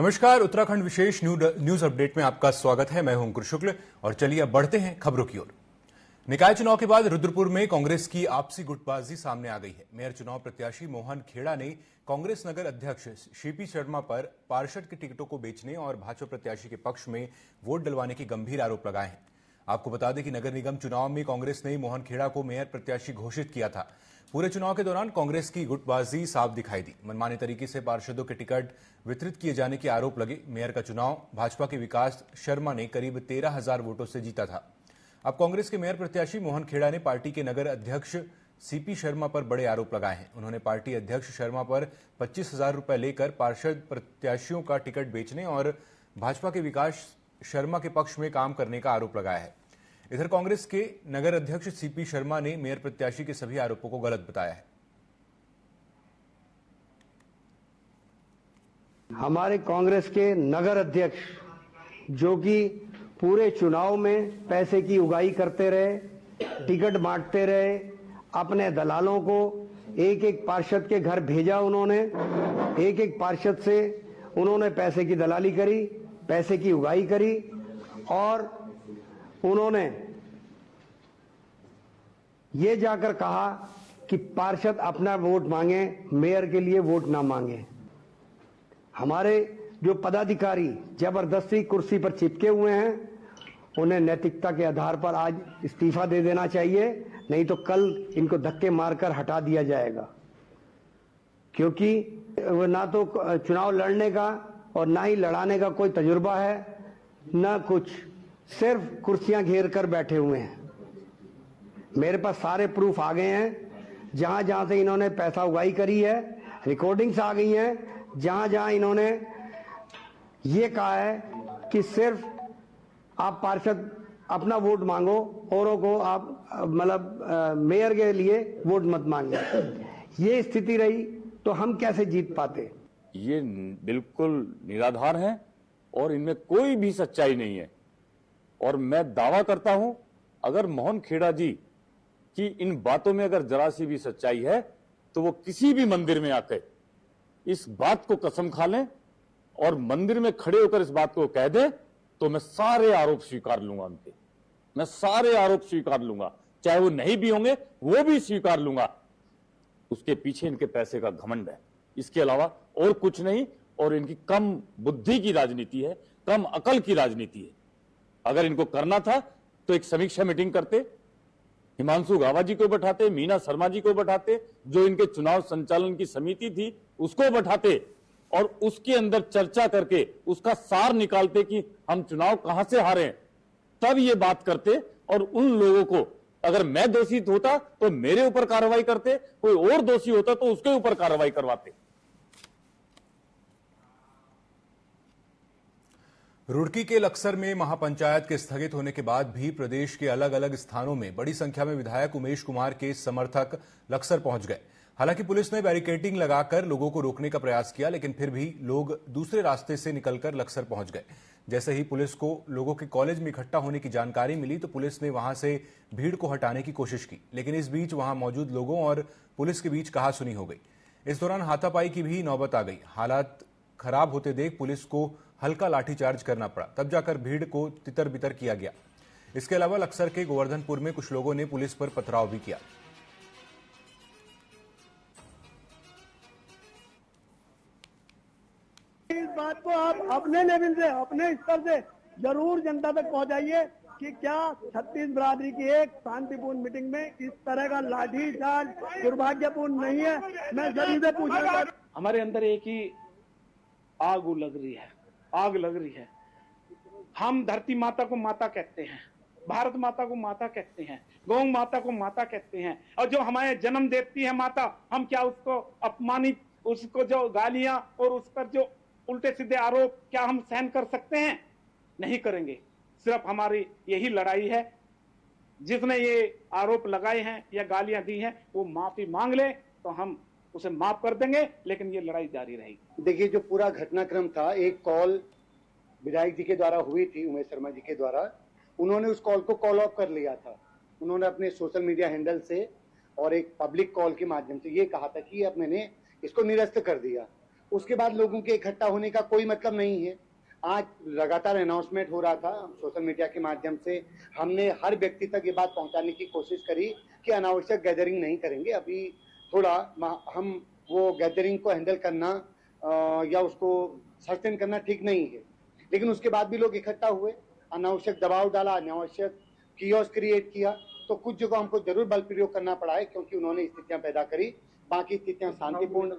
नमस्कार, उत्तराखंड विशेष news update में आपका स्वागत है। मैं हूं अंकुर शुक्ल और चलिए अब बढ़ते हैं खबरों की ओर। निकाय चुनाव के बाद रुद्रपुर में कांग्रेस की आपसी गुटबाजी सामने आ गई है। मेयर चुनाव प्रत्याशी मोहन खेड़ा ने कांग्रेस नगर अध्यक्ष सीपी शर्मा पर पार्षद के टिकटों को बेचने और भाजपा प्रत्याशी के पक्ष में वोट डलवाने के गंभीर आरोप लगाए हैं। आपको बता दें कि नगर निगम चुनाव में कांग्रेस ने मोहन खेड़ा को मेयर प्रत्याशी घोषित किया था। पूरे चुनाव के दौरान कांग्रेस की गुटबाजी साफ दिखाई दी। मनमाने तरीके से पार्षदों के टिकट वितरित किए जाने के आरोप लगे। मेयर का चुनाव भाजपा के विकास शर्मा ने करीब 13,000 वोटों से जीता था। अब कांग्रेस के मेयर प्रत्याशी मोहन खेड़ा ने पार्टी के नगर अध्यक्ष सीपी शर्मा पर बड़े आरोप लगाए हैं। उन्होंने पार्टी अध्यक्ष शर्मा पर 25,000 रुपए लेकर पार्षद प्रत्याशियों का टिकट बेचने और भाजपा के विकास शर्मा के पक्ष में काम करने का आरोप लगाया है। इधर कांग्रेस के नगर अध्यक्ष सीपी शर्मा ने मेयर प्रत्याशी के सभी आरोपों को गलत बताया है। हमारे कांग्रेस के नगर अध्यक्ष जो कि पूरे चुनाव में पैसे की उगाही करते रहे, टिकट बांटते रहे, अपने दलालों को एक एक पार्षद के घर भेजा, उन्होंने एक एक पार्षद से उन्होंने पैसे की दलाली करी, पैसे की उगाही करी और उन्होंने ये जाकर कहा कि पार्षद अपना वोट मांगे, मेयर के लिए वोट ना मांगे। हमारे जो पदाधिकारी जबरदस्ती कुर्सी पर चिपके हुए हैं, उन्हें नैतिकता के आधार पर आज इस्तीफा दे देना चाहिए, नहीं तो कल इनको धक्के मारकर हटा दिया जाएगा। क्योंकि ना तो चुनाव लड़ने का और ना ही लड़ाने का कोई तजुर्बा है, ना कुछ, सिर्फ कुर्सियां घेर कर बैठे हुए हैं। मेरे पास सारे प्रूफ आ गए हैं। जहां जहां से इन्होंने पैसा उगाही करी है, रिकॉर्डिंग्स आ गई हैं। जहां जहां इन्होंने ये कहा है कि सिर्फ आप पार्षद अपना वोट मांगो, औरों को आप मेयर के लिए वोट मत मांगे, ये स्थिति रही तो हम कैसे जीत पाते। ये बिल्कुल निराधार हैं और इनमें कोई भी सच्चाई नहीं है। और मैं दावा करता हूं, अगर मोहन खेड़ा जी की इन बातों में अगर जरा सी भी सच्चाई है तो वो किसी भी मंदिर में आकर इस बात को कसम खा लें और मंदिर में खड़े होकर इस बात को कह दें, तो मैं सारे आरोप स्वीकार लूंगा उनके। मैं सारे आरोप स्वीकार लूंगा, चाहे वो नहीं भी होंगे वो भी स्वीकार लूंगा। उसके पीछे इनके पैसे का घमंड है, इसके अलावा और कुछ नहीं। और इनकी कम बुद्धि की राजनीति है, कम अकल की राजनीति है। अगर इनको करना था तो एक समीक्षा मीटिंग करते, हिमांशु गावा जी को बैठाते, मीना शर्मा जी को बैठाते, जो इनके चुनाव संचालन की समिति थी उसको बैठाते और उसके अंदर चर्चा करके उसका सार निकालते कि हम चुनाव कहां से हारे हैं, तब ये बात करते। और उन लोगों को, अगर मैं दोषी होता तो मेरे ऊपर कार्रवाई करते, कोई और दोषी होता तो उसके ऊपर कार्रवाई करवाते। रुड़की के लक्सर में महापंचायत के स्थगित होने के बाद भी प्रदेश के अलग अलग स्थानों में बड़ी संख्या में विधायक उमेश कुमार के समर्थक लक्सर पहुंच गए। हालांकि पुलिस ने बैरिकेडिंग लगाकर लोगों को रोकने का प्रयास किया, लेकिन फिर भी लोग दूसरे रास्ते से निकलकर लक्सर पहुंच गए। जैसे ही पुलिस को लोगों के कॉलेज में इकट्ठा होने की जानकारी मिली तो पुलिस ने वहां से भीड़ को हटाने की कोशिश की, लेकिन इस बीच वहां मौजूद लोगों और पुलिस के बीच कहासुनी हो गई। इस दौरान हाथापाई की भी नौबत आ गई। हालात खराब होते देख पुलिस को हल्का लाठीचार्ज करना पड़ा, तब जाकर भीड़ को तितर बितर किया गया। इसके अलावा लक्सर के गोवर्धनपुर में कुछ लोगों ने पुलिस पर पथराव भी किया। इस बात को आप अपने लेवल से, अपने स्तर से जरूर जनता तक पहुंचाइए कि क्या छत्तीस बिरादरी की एक शांतिपूर्ण मीटिंग में इस तरह का लाठीचार्ज दुर्भाग्यपूर्ण नहीं है। मैं सभी से पूछना, हमारे अंदर एक ही आग लग रही है, आग लग रही है। हम धरती माता को माता कहते हैं, भारत माता को माता कहते हैं, गौ माता को माता कहते हैं, और जो हमारे जन्म देती है माता, हम क्या उसको अपमानित, उसको जो गालियां और उस पर जो उल्टे सीधे आरोप क्या हम सहन कर सकते हैं? नहीं करेंगे। सिर्फ हमारी यही लड़ाई है, जिसने ये आरोप लगाए हैं या गालियां दी हैं वो माफी मांग ले तो हम उसे माफ कर देंगे, लेकिन ये लड़ाई जारी रहेगी। देखिए, जो पूरा घटनाक्रम था, एक कॉल विधायक जी के द्वारा हुई थी, उमेश शर्मा जी के द्वारा। उन्होंने उस कॉल को कॉल ऑफ कर लिया था। उन्होंने अपने सोशल मीडिया हैंडल से और एक पब्लिक कॉल के माध्यम से ये कहा था कि अब मैंने इसको निरस्त कर दिया। उसके बाद लोगों के इकट्ठा होने का कोई मतलब नहीं है। आज लगातार अनाउंसमेंट हो रहा था सोशल मीडिया के माध्यम से, हमने हर व्यक्ति तक ये बात पहुंचाने की कोशिश करी कि अनावश्यक गैदरिंग नहीं करेंगे। अभी थोड़ा हम वो गैदरिंग को हैंडल करना या उसको सस्टेन करना ठीक नहीं है, लेकिन उसके बाद भी लोग इकट्ठा हुए, अनावश्यक दबाव डाला, अनावश्यक कियोस क्रिएट किया, तो कुछ जगह हमको जरूर बल प्रयोग करना पड़ा है क्योंकि उन्होंने स्थितियां पैदा करी। बाकी स्थितियां शांतिपूर्ण,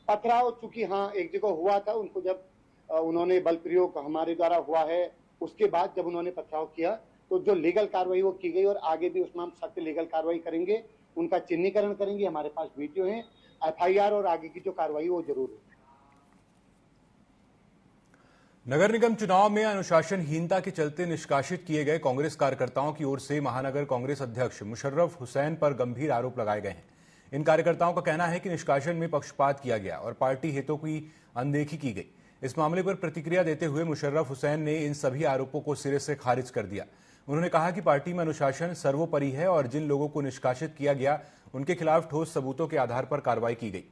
पथराव चूंकि हाँ एक जगह हुआ था, उनको जब उन्होंने बल प्रयोग हमारे द्वारा हुआ है, उसके बाद जब उन्होंने पथराव किया तो जो लीगल कार्रवाई वो की गई और आगे भी उसमें हम सख्त लीगल कार्रवाई करेंगे, उनका चिन्हीकरण करेंगे। हमारे पास वीडियो है, एफआईआर और आगे की जो कार्रवाई वो जरूर है। नगर निगम चुनाव में अनुशासनहीनता के चलते निष्कासित किए गए कांग्रेस कार्यकर्ताओं की ओर से महानगर कांग्रेस अध्यक्ष मुशर्रफ हुसैन पर गंभीर आरोप लगाए गए हैं। इन कार्यकर्ताओं का कहना है कि निष्कासन में पक्षपात किया गया और पार्टी हितों की अनदेखी की गई। इस मामले पर प्रतिक्रिया देते हुए मुशर्रफ हुसैन ने इन सभी आरोपों को सिरे से खारिज कर दिया। उन्होंने कहा कि पार्टी में अनुशासन सर्वोपरि है और जिन लोगों को निष्कासित किया गया उनके खिलाफ ठोस सबूतों के आधार पर कार्रवाई की गई।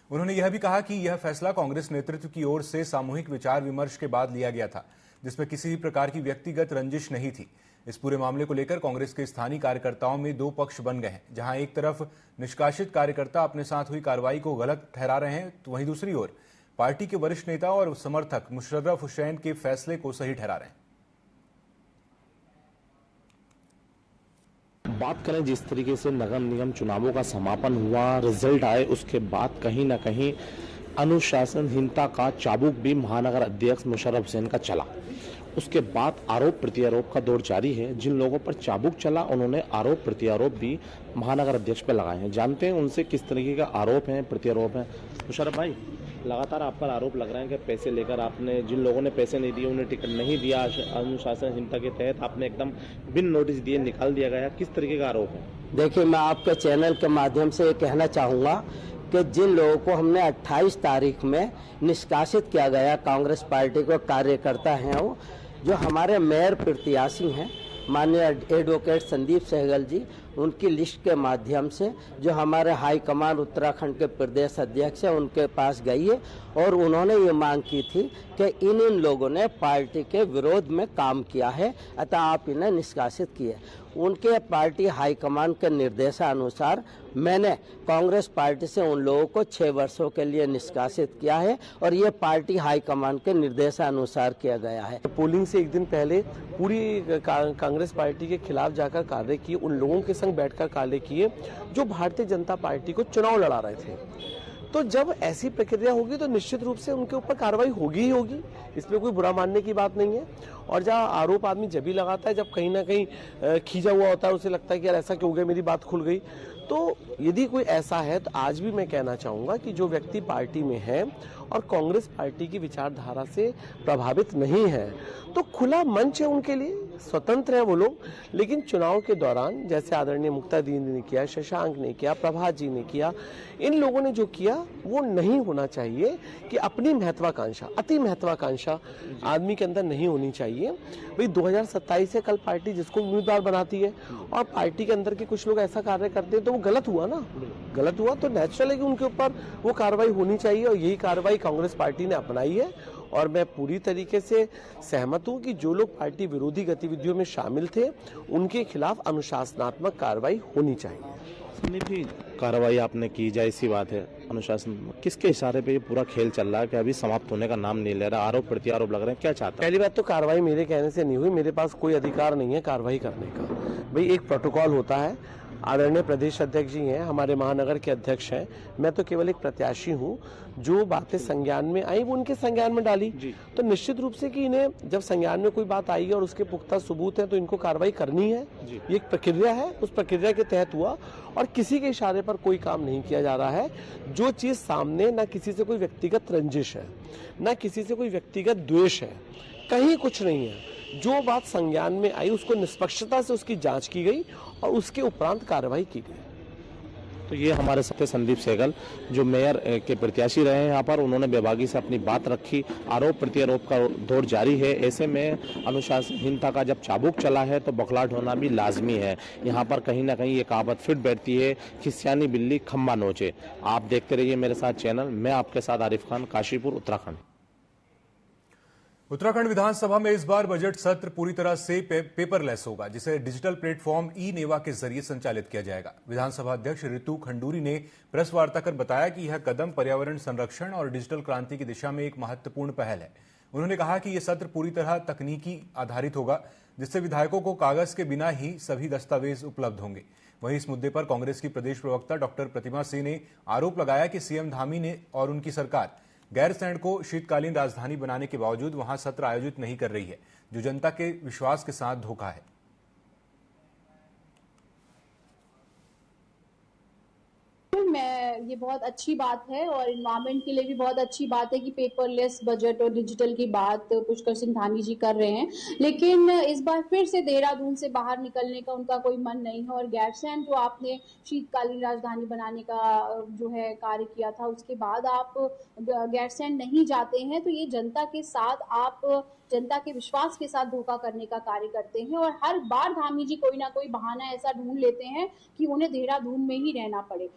उन्होंने यह भी कहा कि यह फैसला कांग्रेस नेतृत्व की ओर से सामूहिक विचार विमर्श के बाद लिया गया था, जिसमें किसी भी प्रकार की व्यक्तिगत रंजिश नहीं थी। इस पूरे मामले को लेकर कांग्रेस के स्थानीय कार्यकर्ताओं में दो पक्ष बन गए हैं, जहां एक तरफ निष्कासित कार्यकर्ता अपने साथ हुई कार्रवाई को गलत ठहरा रहे हैं, तो वहीं दूसरी ओर पार्टी के वरिष्ठ नेता और समर्थक मुशर्रफ हुसैन के फैसले को सही ठहरा रहे हैं। बात करें जिस तरीके से नगर निगम चुनावों का समापन हुआ, रिजल्ट आए, उसके बाद कहीं ना कहीं अनुशासनहीनता का चाबुक भी महानगर अध्यक्ष मुशर्रफ हुसैन का चला। उसके बाद आरोप प्रत्यारोप का दौर जारी है। जिन लोगों पर चाबुक चला उन्होंने आरोप प्रत्यारोप भी महानगर अध्यक्ष पर लगाए हैं। जानते हैं उनसे किस तरीके का आरोप है, प्रत्यारोप है। मुशर्रफ भाई, लगातार आप पर आरोप लग रहे हैं कि पैसे लेकर आपने, जिन लोगों ने पैसे नहीं दिए उन्हें टिकट नहीं दिया, अनुशासनहीनता के तहत आपने एकदम बिन नोटिस दिए निकाल दिया गया। किस तरीके का आरोप है? देखिए, मैं आपके चैनल के माध्यम से ये कहना चाहूँगा कि जिन लोगों को हमने 28 तारीख में निष्कासित किया गया, कांग्रेस पार्टी को कार्यकर्ता हैं, वो जो हमारे मेयर प्रत्याशी हैं माननीय एडवोकेट संदीप सहगल जी, उनकी लिस्ट के माध्यम से जो हमारे हाईकमान उत्तराखंड के प्रदेश अध्यक्ष हैं उनके पास गई है और उन्होंने ये मांग की थी कि इन लोगों ने पार्टी के विरोध में काम किया है, अतः आप इन्हें निष्कासित किए। उनके पार्टी हाईकमान के निर्देशानुसार मैंने कांग्रेस पार्टी से उन लोगों को 6 वर्षों के लिए निष्कासित किया है और ये पार्टी हाईकमान के निर्देशानुसार किया गया है। पोलिंग से एक दिन पहले पूरी कांग्रेस पार्टी के खिलाफ जाकर कार्य किए, उन लोगों के संग बैठकर कार्य किए जो भारतीय जनता पार्टी को चुनाव लड़ा रहे थे। तो जब ऐसी प्रक्रिया होगी तो निश्चित रूप से उनके ऊपर कार्रवाई होगी ही होगी, इसमें कोई बुरा मानने की बात नहीं है। और जहाँ आरोप आदमी जब भी लगाता है जब कहीं ना कहीं खींचा हुआ होता है, उसे लगता है कि यार ऐसा क्यों हो गया, मेरी बात खुल गई। तो यदि कोई ऐसा है तो आज भी मैं कहना चाहूँगा कि जो व्यक्ति पार्टी में है और कांग्रेस पार्टी की विचारधारा से प्रभावित नहीं है तो खुला मंच है उनके लिए, स्वतंत्र है वो लोग। लेकिन चुनाव के दौरान जैसे आदरणीय मुक्ता दीदी ने किया, शशांक ने किया, प्रभात जी ने किया, इन लोगों ने जो किया वो नहीं होना चाहिए कि अपनी महत्वाकांक्षा, अति महत्वाकांक्षा आदमी के अंदर नहीं होनी चाहिए। भाई 2027 से कल पार्टी जिसको उम्मीदवार बनाती है और पार्टी के अंदर के कुछ लोग ऐसा कार्य करते हैं तो वो गलत हुआ ना, गलत हुआ तो नेचुरल है कि उनके ऊपर वो कार्रवाई होनी चाहिए और यही कार्रवाई कांग्रेस पार्टी ने अपनाई है। और मैं पूरी तरीके से सहमत हूं कि जो लोग पार्टी विरोधी गतिविधियों में शामिल थे उनके खिलाफ अनुशासनात्मक कार्रवाई होनी चाहिए। संदीप जी, कार्रवाई आपने की, जाहिर सी बात है, अनुशासन किसके इशारे पे ये पूरा खेल चल रहा है कि अभी समाप्त होने का नाम नहीं ले रहा, आरोप प्रत्यारोप लग रहे हैं, क्या चाहते हैं? पहली बात तो कार्रवाई मेरे कहने से नहीं हुई, मेरे पास कोई अधिकार नहीं है कार्रवाई करने का। भाई एक प्रोटोकॉल होता है, आदरणीय प्रदेश अध्यक्ष जी हैं, हमारे महानगर के अध्यक्ष हैं, मैं तो केवल एक प्रत्याशी हूं। जो बातें संज्ञान में आई वो उनके संज्ञान में डाली, तो निश्चित रूप से कि इन्हें जब संज्ञान में कोई बात आई और उसके पुख्ता सबूत है तो इनको कार्रवाई करनी है। ये एक प्रक्रिया है, उस प्रक्रिया के तहत हुआ और किसी के इशारे पर कोई काम नहीं किया जा रहा है। जो चीज सामने, ना किसी से कोई व्यक्तिगत रंजिश है, ना किसी से कोई व्यक्तिगत द्वेष है, कहीं कुछ नहीं है। जो बात संज्ञान में आई उसको निष्पक्षता से उसकी जांच की गई और उसके उपरांत कार्रवाई की गई। तो ये हमारे साथ संदीप सहगल जो मेयर के प्रत्याशी रहे हैं यहाँ पर, उन्होंने बेबाकी से अपनी बात रखी। आरोप प्रत्यारोप का दौर जारी है। ऐसे में अनुशासनहीनता का जब चाबुक चला है तो बौखलाहट होना भी लाजमी है। यहाँ पर कहीं ना कहीं ये कहावत फिट बैठती है कि सियानी बिल्ली खम्बा नोचे। आप देखते रहिए मेरे साथ चैनल। मैं आपके साथ आरिफ खान, काशीपुर, उत्तराखंड। उत्तराखंड विधानसभा में इस बार बजट सत्र पूरी तरह से पेपरलेस होगा, जिसे डिजिटल प्लेटफॉर्म ई नेवा के जरिए संचालित किया जाएगा। विधानसभा अध्यक्ष ऋतु खंडूरी ने प्रेस वार्ता कर बताया कि यह कदम पर्यावरण संरक्षण और डिजिटल क्रांति की दिशा में एक महत्वपूर्ण पहल है। उन्होंने कहा कि यह सत्र पूरी तरह तकनीकी आधारित होगा, जिससे विधायकों को कागज के बिना ही सभी दस्तावेज उपलब्ध होंगे। वहीं इस मुद्दे पर कांग्रेस की प्रदेश प्रवक्ता डॉक्टर प्रतिमा सिंह ने आरोप लगाया कि सीएम धामी ने और उनकी सरकार गैरसैंण को शीतकालीन राजधानी बनाने के बावजूद वहां सत्र आयोजित नहीं कर रही है, जो जनता के विश्वास के साथ धोखा है। ये बहुत अच्छी बात है और एनवायरमेंट के लिए भी बहुत अच्छी बात है कि पेपरलेस बजट और डिजिटल की बात पुष्कर सिंह धामी जी कर रहे हैं। लेकिन इस बार फिर से देहरादून से बाहर निकलने का उनका कोई मन नहीं है और गैरसैंण जो आपने शीतकालीन राजधानी बनाने का जो है कार्य किया था, उसके बाद आप गैरसैंण नहीं जाते हैं, तो ये जनता के साथ आप जनता के विश्वास के साथ धोखा करने का कार्य करते हैं। और हर बार धामी जी कोई ना कोई बहाना ऐसा ढूंढ लेते हैं कि उन्हें देहरादून में ही रहना पड़े।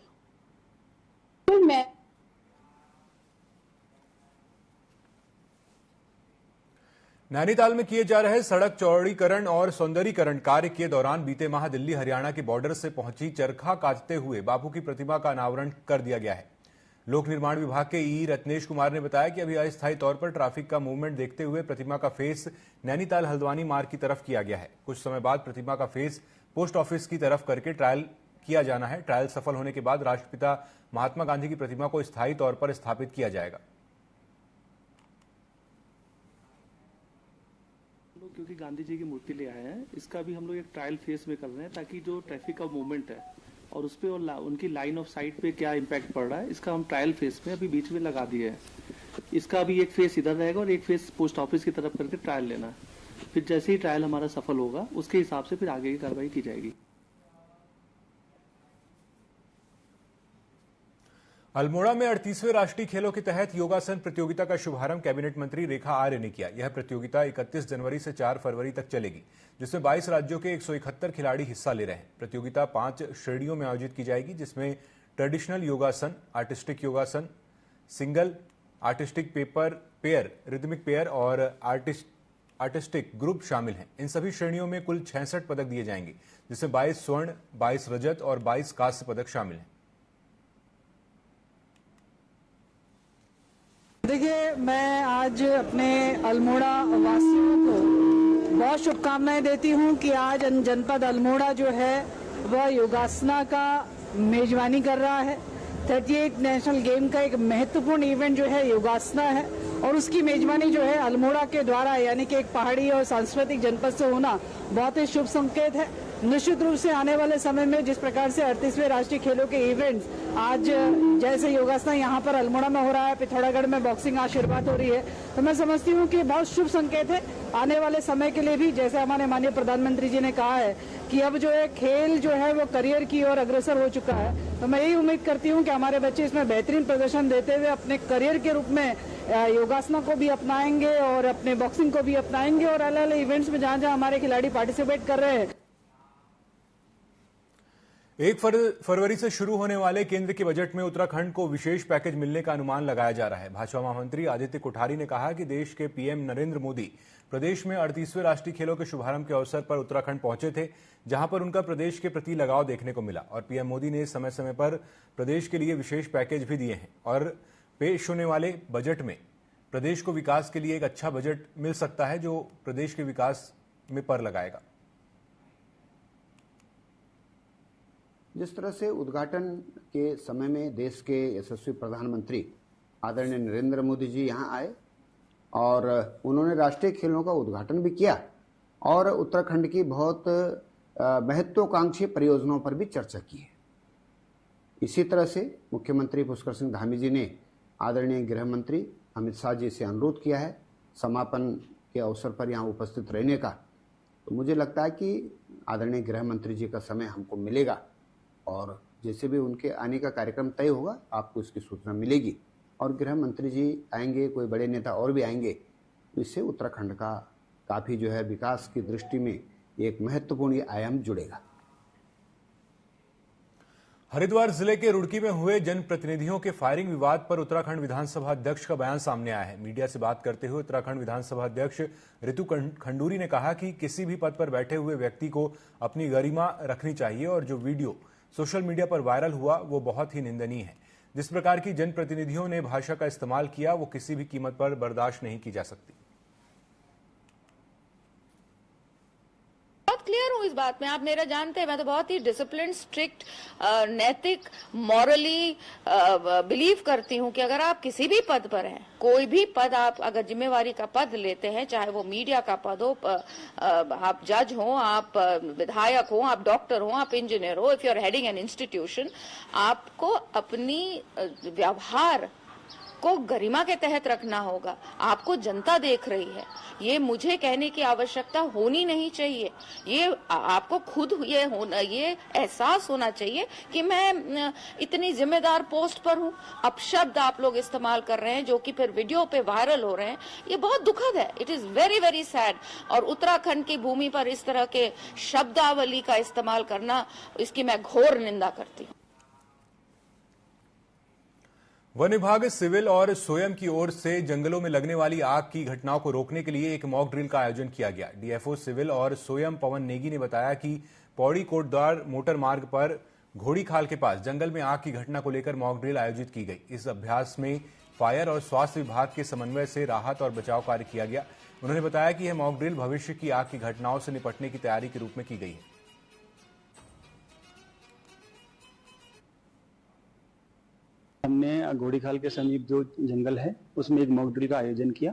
नैनीताल में किए जा रहे सड़क चौड़ीकरण और सौंदर्यीकरण कार्य के दौरान बीते माह दिल्ली हरियाणा के बॉर्डर से पहुंची चरखा काटते हुए बापू की प्रतिमा का अनावरण कर दिया गया है। लोक निर्माण विभाग के ई रत्नेश कुमार ने बताया कि अभी अस्थायी तौर पर ट्रैफिक का मूवमेंट देखते हुए प्रतिमा का फेस नैनीताल हल्द्वानी मार्ग की तरफ किया गया है। कुछ समय बाद प्रतिमा का फेस पोस्ट ऑफिस की तरफ करके ट्रायल किया जाना है। ट्रायल सफल होने के बाद राष्ट्रपिता महात्मा गांधी की प्रतिमा को स्थायी तौर पर स्थापित किया जाएगा। क्योंकि गांधी जी की मूर्ति ले आए हैं, इसका भी हम लोग एक ट्रायल फेस में कर रहे हैं ताकि जो ट्रैफिक का मूवमेंट है और उस पर और उनकी लाइन ऑफ साइट पे क्या इम्पैक्ट पड़ रहा है, इसका हम ट्रायल फेस में अभी बीच में लगा दिए हैं। इसका भी एक फेस इधर रहेगा और एक फेस पोस्ट ऑफिस की तरफ करके ट्रायल लेना है। फिर जैसे ही ट्रायल हमारा सफल होगा उसके हिसाब से फिर आगे की कार्रवाई की जाएगी। अल्मोड़ा में 38वें राष्ट्रीय खेलों के तहत योगासन प्रतियोगिता का शुभारंभ कैबिनेट मंत्री रेखा आर्य ने किया। यह प्रतियोगिता 31 जनवरी से 4 फरवरी तक चलेगी, जिसमें 22 राज्यों के 171 खिलाड़ी हिस्सा ले रहे हैं। प्रतियोगिता 5 श्रेणियों में आयोजित की जाएगी, जिसमें ट्रेडिशनल योगासन, आर्टिस्टिक योगासन, single, artistic pair, rhythmic pair और आर्टिस्टिक ग्रुप शामिल हैं। इन सभी श्रेणियों में कुल 66 पदक दिए जाएंगे, जिसमें 22 स्वर्ण, 22 रजत और 22 कांस्य पदक शामिल हैं। देखिए, मैं आज अपने अल्मोड़ा वासियों को बहुत शुभकामनाएं देती हूं कि आज जनपद अल्मोड़ा जो है वह योगासना का मेजबानी कर रहा है। 38 नेशनल गेम का एक महत्वपूर्ण इवेंट जो है योगासना है और उसकी मेजबानी जो है अल्मोड़ा के द्वारा, यानी कि एक पहाड़ी और सांस्कृतिक जनपद से होना बहुत ही शुभ संकेत है। निश्चित रूप से आने वाले समय में जिस प्रकार से 38वें राष्ट्रीय खेलों के इवेंट्स आज जैसे योगासना यहाँ पर अल्मोड़ा में हो रहा है, पिथौरागढ़ में बॉक्सिंग आशीर्वाद हो रही है, तो मैं समझती हूँ कि बहुत शुभ संकेत है आने वाले समय के लिए भी। जैसे हमारे माननीय प्रधानमंत्री जी ने कहा है कि अब जो है खेल जो है वो करियर की ओर अग्रसर हो चुका है, तो मैं यही उम्मीद करती हूँ कि हमारे बच्चे इसमें बेहतरीन प्रदर्शन देते हुए अपने करियर के रूप में योगासना को भी अपनाएंगे और अपने बॉक्सिंग को भी अपनाएंगे और अलग अलग इवेंट्स में जहाँ जहाँ हमारे खिलाड़ी पार्टिसिपेट कर रहे हैं। 1 फरवरी से शुरू होने वाले केंद्र के बजट में उत्तराखंड को विशेष पैकेज मिलने का अनुमान लगाया जा रहा है। भाजपा महामंत्री आदित्य कोठारी ने कहा कि देश के पीएम नरेंद्र मोदी प्रदेश में 38वें राष्ट्रीय खेलों के शुभारंभ के अवसर पर उत्तराखंड पहुंचे थे, जहां पर उनका प्रदेश के प्रति लगाव देखने को मिला और पीएम मोदी ने समय समय पर प्रदेश के लिए विशेष पैकेज भी दिए हैं और पेश होने वाले बजट में प्रदेश को विकास के लिए एक अच्छा बजट मिल सकता है, जो प्रदेश के विकास में पर लगाएगा। जिस तरह से उद्घाटन के समय में देश के यशस्वी प्रधानमंत्री आदरणीय नरेंद्र मोदी जी यहां आए और उन्होंने राष्ट्रीय खेलों का उद्घाटन भी किया और उत्तराखंड की बहुत महत्वाकांक्षी परियोजनाओं पर भी चर्चा की है। इसी तरह से मुख्यमंत्री पुष्कर सिंह धामी जी ने आदरणीय गृह मंत्री अमित शाह जी से अनुरोध किया है समापन के अवसर पर यहाँ उपस्थित रहने का। तो मुझे लगता है कि आदरणीय गृह मंत्री जी का समय हमको मिलेगा और जैसे भी उनके आने का कार्यक्रम तय होगा आपको इसकी सूचना मिलेगी। और गृह मंत्री जी आएंगे, कोई बड़े नेता और भी आएंगे, तो इससे उत्तराखंड का काफ़ी जो है विकास की दृष्टि में एक महत्वपूर्ण ये आयाम जुड़ेगा। हरिद्वार जिले के रुड़की में हुए जनप्रतिनिधियों के फायरिंग विवाद पर उत्तराखंड विधानसभा अध्यक्ष का बयान सामने आया है। मीडिया से बात करते हुए उत्तराखंड विधानसभा अध्यक्ष ऋतु खंडूरी ने कहा कि किसी भी पद पर बैठे हुए व्यक्ति को अपनी गरिमा रखनी चाहिए और जो वीडियो सोशल मीडिया पर वायरल हुआ वो बहुत ही निंदनीय है। जिस प्रकार की जनप्रतिनिधियों ने भाषा का इस्तेमाल किया वो किसी भी कीमत पर बर्दाश्त नहीं की जा सकती। बहुत क्लियर हूँ इस बात में, आप मेरा जानते हैं, मैं तो बहुत ही डिसिप्लिन, स्ट्रिक्ट, नैतिक, मॉरली बिलीव करती हूँ कि अगर आप किसी भी पद पर हैं, कोई भी पद आप अगर जिम्मेवारी का पद लेते हैं, चाहे वो मीडिया का पद हो, आप जज हो, आप विधायक हो, आप डॉक्टर हो, आप इंजीनियर हो, if you are heading an institution, आपको अपनी व्यवहार को गरिमा के तहत रखना होगा। आपको जनता देख रही है, ये मुझे कहने की आवश्यकता होनी नहीं चाहिए। ये आपको खुद ये एहसास होना चाहिए कि मैं इतनी जिम्मेदार पोस्ट पर हूँ। अपशब्द आप लोग इस्तेमाल कर रहे हैं जो कि फिर वीडियो पे वायरल हो रहे हैं, ये बहुत दुखद है। It is very very sad. और उत्तराखंड की भूमि पर इस तरह के शब्दावली का इस्तेमाल करना, इसकी मैं घोर निंदा करती हूँ। वन विभाग, सिविल और सोयम की ओर से जंगलों में लगने वाली आग की घटनाओं को रोकने के लिए एक मॉक ड्रिल का आयोजन किया गया। डीएफओ सिविल और सोयम पवन नेगी ने बताया कि पौड़ी कोटद्वार मोटर मार्ग पर घोड़ी खाल के पास जंगल में आग की घटना को लेकर मॉक ड्रिल आयोजित की गई। इस अभ्यास में फायर और स्वास्थ्य विभाग के समन्वय से राहत और बचाव कार्य किया गया। उन्होंने बताया कि यह मॉक ड्रिल भविष्य की आग की घटनाओं से निपटने की तैयारी के रूप में की गई है। हमने घोड़ीखाल के समीप जो जंगल है उसमें एक मॉक ड्रिल का आयोजन किया,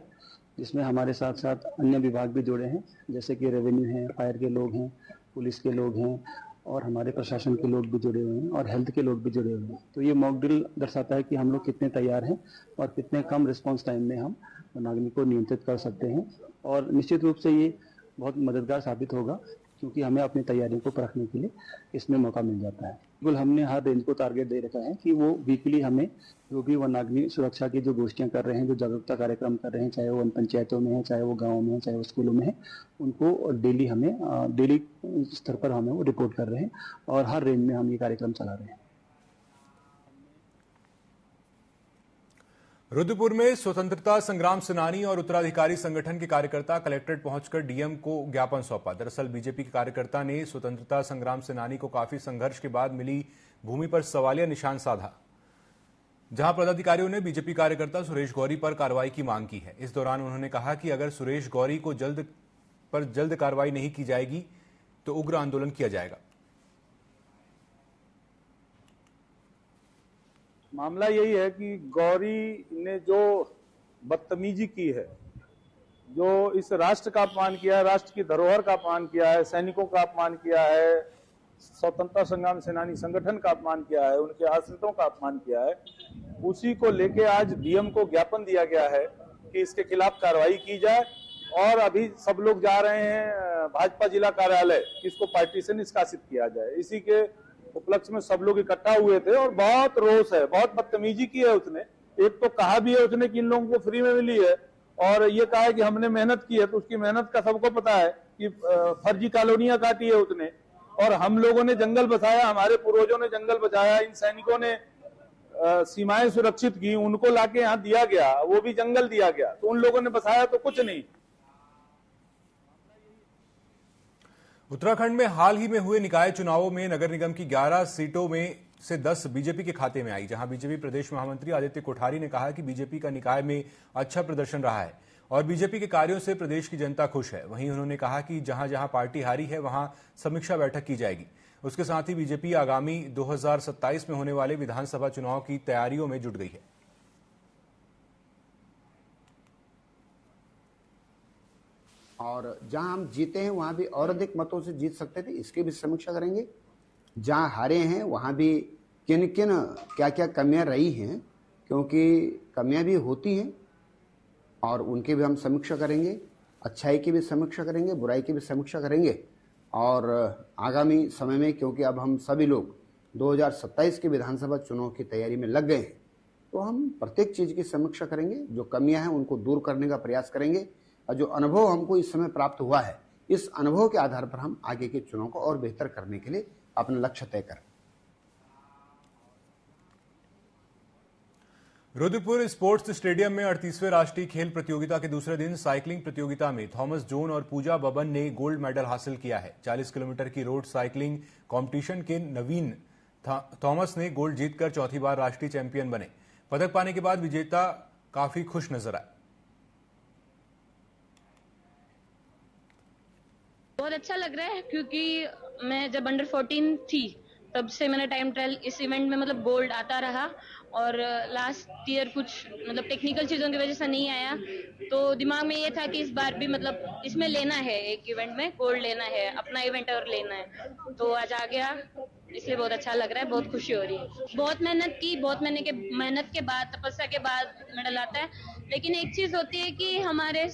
जिसमें हमारे साथ साथ अन्य विभाग भी जुड़े हैं, जैसे कि रेवेन्यू है, फायर के लोग हैं, पुलिस के लोग हैं और हमारे प्रशासन के लोग भी जुड़े हुए हैं और हेल्थ के लोग भी जुड़े हुए हैं। तो ये मॉक ड्रिल दर्शाता है कि हम लोग कितने तैयार हैं और कितने कम रिस्पॉन्स टाइम में हम नागरिक को नियंत्रित कर सकते हैं। और निश्चित रूप से ये बहुत मददगार साबित होगा, क्योंकि हमें अपनी तैयारियों को परखने के लिए इसमें मौका मिल जाता है। बिल्कुल हमने हर रेंज को टारगेट दे रखा है कि वो वीकली हमें जो भी वनाग्नि सुरक्षा की जो गोष्ठियां कर रहे हैं, जो जागरूकता कार्यक्रम कर रहे हैं, चाहे वो वन पंचायतों में है, चाहे वो गाँव में है, चाहे वो स्कूलों में है, उनको डेली स्तर पर हमें वो रिपोर्ट कर रहे हैं और हर रेंज में हम ये कार्यक्रम चला रहे हैं। रुद्रपुर में स्वतंत्रता संग्राम सेनानी और उत्तराधिकारी संगठन के कार्यकर्ता कलेक्ट्रेट पहुंचकर डीएम को ज्ञापन सौंपा। दरअसल बीजेपी के कार्यकर्ता ने स्वतंत्रता संग्राम सेनानी को काफी संघर्ष के बाद मिली भूमि पर सवालिया निशान साधा, जहां पदाधिकारियों ने बीजेपी कार्यकर्ता सुरेश गौरी पर कार्रवाई की मांग की है। इस दौरान उन्होंने कहा कि अगर सुरेश गौरी को जल्द कार्रवाई नहीं की जाएगी तो उग्र आंदोलन किया जाएगा। मामला यही है कि गौरी ने जो बदतमीजी की है, जो इस राष्ट्र का अपमान किया है, राष्ट्र की धरोहर का अपमान किया है, सैनिकों का अपमान किया है, स्वतंत्रता संग्राम सेनानी संगठन का अपमान किया है, उनके आश्रितों का अपमान किया है, उसी को लेके आज डीएम को ज्ञापन दिया गया है कि इसके खिलाफ कार्रवाई की जाए। और अभी सब लोग जा रहे हैं भाजपा जिला कार्यालय, इसको पार्टी से निष्कासित किया जाए। इसी के उपलक्ष्य में सब लोग इकट्ठा हुए थे और बहुत रोष है, बहुत बदतमीजी की है उसने। एक तो कहा भी है उसने कि इन लोगों को फ्री में मिली है, और ये कहा है कि हमने मेहनत की है, तो उसकी मेहनत का सबको पता है कि फर्जी कॉलोनियां काटी है उसने। और हम लोगों ने जंगल बसाया, हमारे पूर्वजों ने जंगल बचाया, इन सैनिकों ने सीमाएं सुरक्षित की, उनको लाके यहाँ दिया गया, वो भी जंगल दिया गया, तो उन लोगों ने बसाया तो कुछ नहीं। उत्तराखंड में हाल ही में हुए निकाय चुनावों में नगर निगम की 11 सीटों में से 10 बीजेपी के खाते में आई, जहां बीजेपी प्रदेश महामंत्री आदित्य कोठारी ने कहा कि बीजेपी का निकाय में अच्छा प्रदर्शन रहा है और बीजेपी के कार्यों से प्रदेश की जनता खुश है। वहीं उन्होंने कहा कि जहां जहां पार्टी हारी है वहां समीक्षा बैठक की जाएगी। उसके साथ ही बीजेपी आगामी 2027 में होने वाले विधानसभा चुनाव की तैयारियों में जुट गई है। और जहां हम जीते हैं वहां भी और अधिक मतों से जीत सकते थे, इसकी भी समीक्षा करेंगे। जहां हारे हैं वहां भी किन किन क्या क्या कमियां रही हैं, क्योंकि कमियां भी होती हैं और उनकी भी हम समीक्षा करेंगे। अच्छाई की भी समीक्षा करेंगे, बुराई की भी समीक्षा करेंगे। और आगामी समय में, क्योंकि अब हम सभी लोग 2027 के विधानसभा चुनाव की तैयारी में लग गए हैं, तो हम प्रत्येक चीज की समीक्षा करेंगे, जो कमियां हैं उनको दूर करने का प्रयास करेंगे और जो अनुभव हमको इस समय प्राप्त हुआ है, इस अनुभव के आधार पर हम आगे के चुनाव को और बेहतर करने के लिए अपना लक्ष्य तय करें। रुद्रपुर स्पोर्ट्स स्टेडियम में 38वें राष्ट्रीय खेल प्रतियोगिता के दूसरे दिन साइकिलिंग प्रतियोगिता में थॉमस जोन और पूजा बबन ने गोल्ड मेडल हासिल किया है। 40 किलोमीटर की रोड साइकिलिंग कंपटीशन के नवीन थॉमस ने गोल्ड जीतकर चौथी बार राष्ट्रीय चैंपियन बने। पदक पाने के बाद विजेता काफी खुश नजर आए। बहुत अच्छा लग रहा है क्योंकि मैं जब अंडर 14 थी तब से मैंने टाइम ट्रायल इस इवेंट में मतलब गोल्ड आता रहा और लास्ट ईयर कुछ मतलब टेक्निकल चीजों की वजह से नहीं आया, तो दिमाग में ये था कि इस बार भी मतलब इसमें लेना है, एक इवेंट में गोल्ड लेना है, अपना इवेंट और लेना है, तो आज आ गया, इसलिए बहुत अच्छा लग रहा है, बहुत खुशी हो रही है। बहुत मेहनत की, बहुत मेहनत के बाद, तपस्या के बाद मेडल आता है, लेकिन एक चीज होती है कि हमारा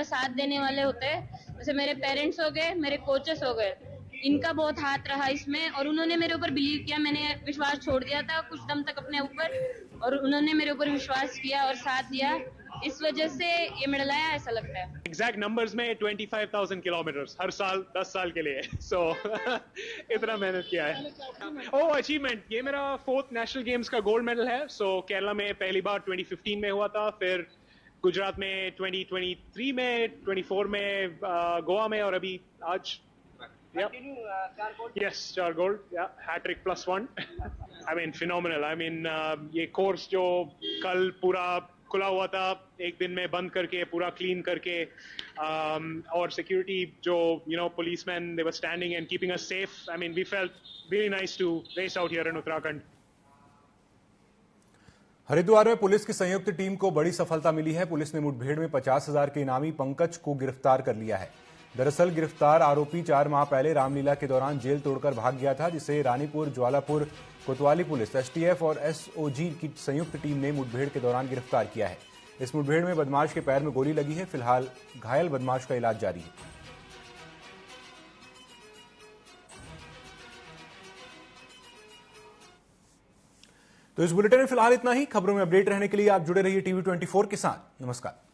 साथ देने वाले होते हैं, जैसे मेरे पेरेंट्स हो गए, मेरे कोचेस हो गए, इनका बहुत हाथ रहा इसमें और उन्होंने मेरे ऊपर बिलीव किया। मैंने विश्वास छोड़ दिया था कुछ दम तक अपने ऊपर और उन्होंने मेरे ऊपर विश्वास किया और साथ दिया, इस वजह से ये मेडल आया ऐसा लगता है। एग्जैक्ट नंबर्स में 25,000 किलोमीटर हर साल 10 साल के लिए, सो इतना मेहनत किया है। अचीवमेंट, ये मेरा 4th नेशनल गेम्स का गोल्ड मेडल है। सो केरला में पहली बार 2015 में हुआ था, फिर गुजरात में 2023 में, 24 में गोवा में और अभी आज Yes, 4 gold, hat-trick +1. I mean, phenomenal. I mean, ये कोर्स जो कल पूरा खुला हुआ था, एक दिन में बंद करके पूरा क्लीन करके, और सिक्योरिटी जो policemen, they were standing and keeping us safe. I mean, we felt really nice to race out here in Uttarakhand. Haridwar में पुलिस की संयुक्त टीम को बड़ी सफलता मिली है। पुलिस ने मुठभेड़ में 50,000 के इनामी पंकज को गिरफ्तार कर लिया है। दरअसल गिरफ्तार आरोपी 4 माह पहले रामलीला के दौरान जेल तोड़कर भाग गया था, जिसे रानीपुर, ज्वालापुर, कोतवाली पुलिस, एसटीएफ और एसओजी की संयुक्त टीम ने मुठभेड़ के दौरान गिरफ्तार किया है। इस मुठभेड़ में बदमाश के पैर में गोली लगी है। फिलहाल घायल बदमाश का इलाज जारी है। तो इस बुलेटिन में फिलहाल इतना ही। खबरों में अपडेट रहने के लिए आप जुड़े रहिए टीवी 24 के साथ। नमस्कार।